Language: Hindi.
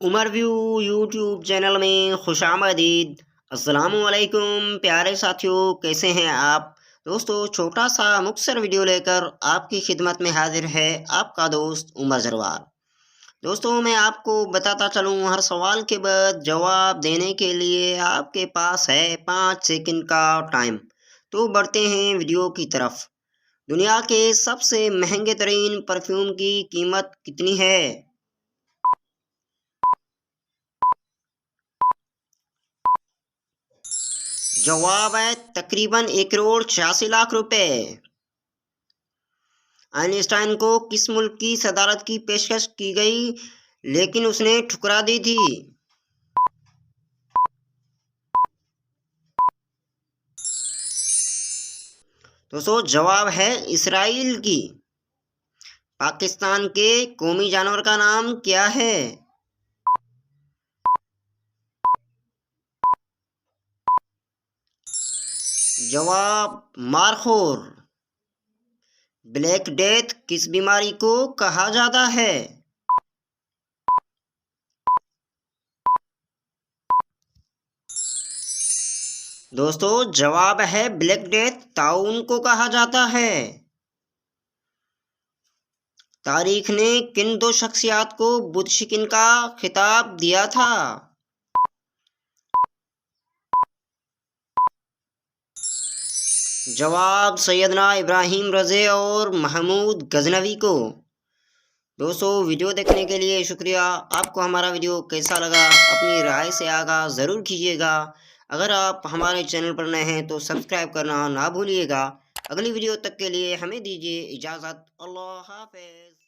उमर व्यू यूट्यूब चैनल में खुशामदीद। अस्सलामुअलैकुम प्यारे साथियों, कैसे हैं आप। दोस्तों, छोटा सा मुख्तसर वीडियो लेकर आपकी खिदमत में हाजिर है आपका दोस्त उमर जरवाल। दोस्तों, मैं आपको बताता चलूं, हर सवाल के बाद जवाब देने के लिए आपके पास है 5 सेकंड का टाइम। तो बढ़ते हैं वीडियो की तरफ। दुनिया के सबसे महंगे तरीन परफ्यूम की कीमत कितनी है। जवाब है तकरीबन 1 करोड़ 86 लाख रुपए। आइंस्टाइन को किस मुल्क की सदारत की पेशकश की गई लेकिन उसने ठुकरा दी थी। दोस्तों, जवाब है इसराइल की। पाकिस्तान के कौमी जानवर का नाम क्या है। जवाब मारखोर। ब्लैक डेथ किस बीमारी को कहा जाता है। दोस्तों, जवाब है ब्लैक डेथ ताउन को कहा जाता है। तारीख ने किन दो शख्सियात को बुद्ध शिकिन का खिताब दिया था। जवाब सैयदना इब्राहिम रज़े और महमूद गजनवी को। दोस्तों, वीडियो देखने के लिए शुक्रिया। आपको हमारा वीडियो कैसा लगा अपनी राय से आगाह ज़रूर कीजिएगा। अगर आप हमारे चैनल पर नए हैं तो सब्सक्राइब करना ना भूलिएगा। अगली वीडियो तक के लिए हमें दीजिए इजाज़त। अल्लाह हाफ़िज़।